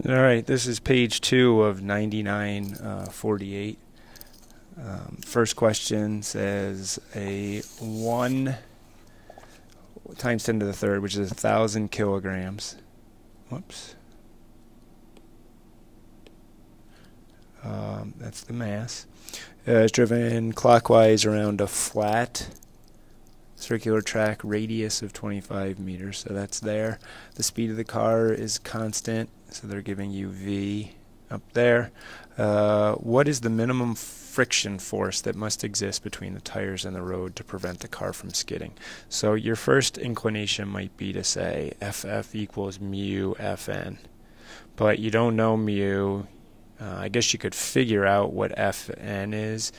All right, this is page 2 of 9948. First question says a 1 times 10 to the third, which is 1,000 kilograms. Whoops. That's the mass. Is driven clockwise around a flat circular track radius of 25 meters. So that's there. The speed of the car is constant, so they're giving you V up there. What is the minimum friction force that must exist between the tires and the road to prevent the car from skidding? So your first inclination might be to say FF equals mu Fn, but you don't know mu. I guess you could figure out what Fn is.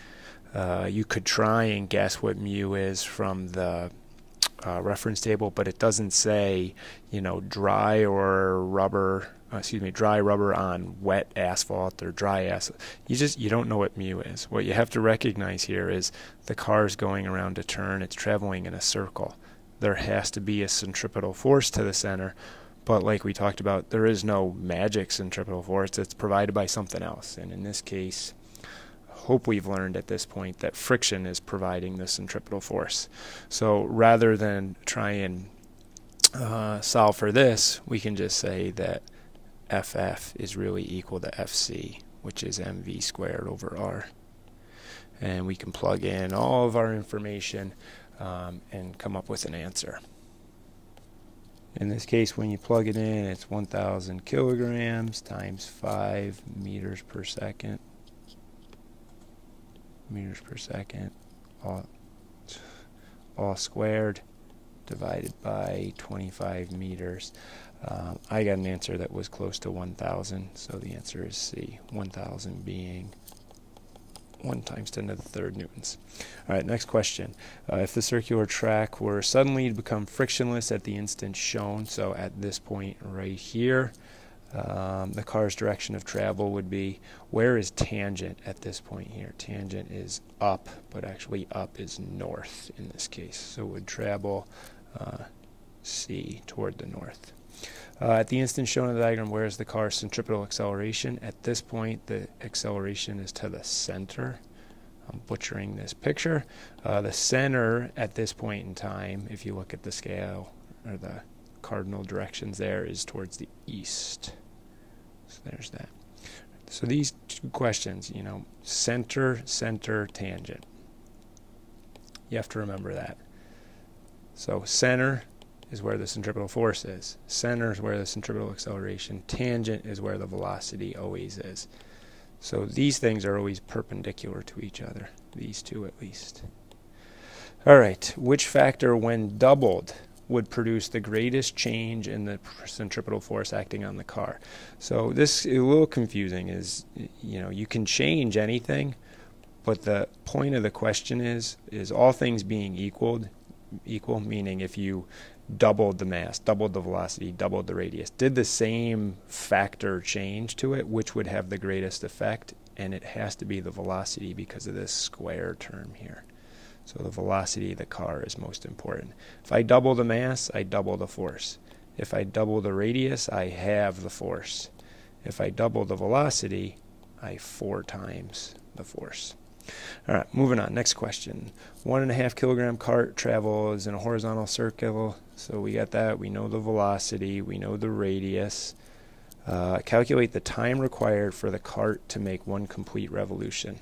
You could try and guess what mu is from the reference table, but it doesn't say, dry rubber on wet asphalt or dry asphalt. You don't know what mu is. What you have to recognize here is the car is going around a turn. It's traveling in a circle. There has to be a centripetal force to the center, but like we talked about, there is no magic centripetal force. It's provided by something else, and in this case, hope we've learned at this point that friction is providing the centripetal force. So rather than try and solve for this, we can just say that FF is really equal to FC, which is mv squared over r. And we can plug in all of our information and come up with an answer. In this case, when you plug it in, it's 1,000 kilograms times 5 meters per second. Meters per second, all squared, divided by 25 meters. I got an answer that was close to 1,000, so the answer is C, 1,000 being 1 times 10 to the third newtons. All right, next question. If the circular track were suddenly to become frictionless at the instant shown, so at this point right here, the car's direction of travel would be, where is tangent at this point here? Tangent is up, but actually up is north in this case. So it would travel C toward the north. At the instant shown in the diagram, where is the car's centripetal acceleration? At this point, the acceleration is to the center. I'm butchering this picture. The center at this point in time, if you look at the scale or the cardinal directions there, is towards the east. So there's that. So these two questions, center, tangent. You have to remember that. So center is where the centripetal force is. Center is where the centripetal acceleration. Tangent is where the velocity always is. So these things are always perpendicular to each other, these two at least. All right, which factor when doubled would produce the greatest change in the centripetal force acting on the car? So this is a little confusing. Is you can change anything, but the point of the question is all things being equal, meaning if you doubled the mass, doubled the velocity, doubled the radius, did the same factor change to it, which would have the greatest effect? And it has to be the velocity because of this square term here. So the velocity of the car is most important. If I double the mass, I double the force. If I double the radius, I halve the force. If I double the velocity, I 4 times the force. All right, moving on. Next question. 1.5 kilogram cart travels in a horizontal circle. So we got that. We know the velocity. We know the radius. Calculate the time required for the cart to make 1 complete revolution.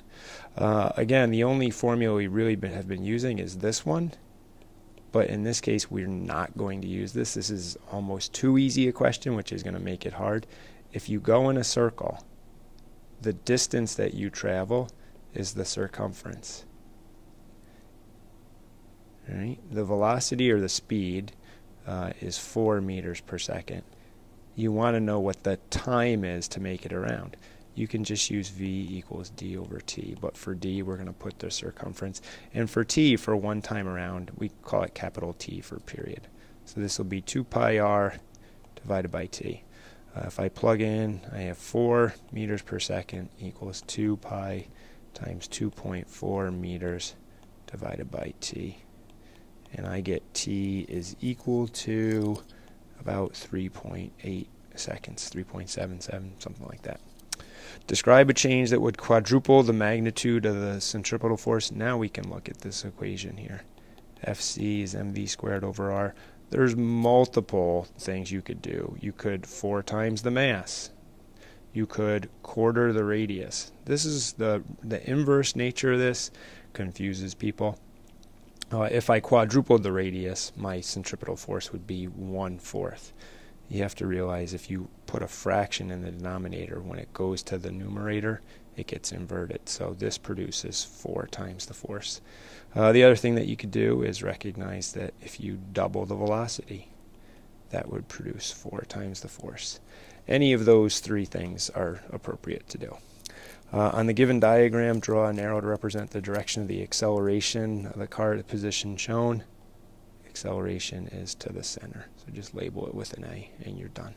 Again, the only formula we really have been using is this one. But in this case, we're not going to use this. This is almost too easy a question, which is going to make it hard. If you go in a circle, the distance that you travel is the circumference. All right? The velocity or the speed is 4 meters per second. You want to know what the time is to make it around. You can just use V equals D over T, but for D we're going to put the circumference, and for T, for 1 time around, we call it capital T for period. So this will be 2 pi r divided by T. If I plug in, I have 4 meters per second equals 2 pi times 2.4 meters divided by T. And I get T is equal to about 3.8 seconds, 3.77, something like that. Describe a change that would quadruple the magnitude of the centripetal force. Now we can look at this equation here. Fc is mv squared over r. There's multiple things you could do. You could 4 times the mass. You could quarter the radius. This is the inverse nature of this confuses people. If I quadrupled the radius, my centripetal force would be 1/4. You have to realize if you put a fraction in the denominator, when it goes to the numerator, it gets inverted. So this produces 4 times the force. The other thing that you could do is recognize that if you double the velocity, that would produce 4 times the force. Any of those 3 things are appropriate to do. On the given diagram, draw an arrow to represent the direction of the acceleration of the car at the position shown. Acceleration is to the center. So just label it with an A and you're done.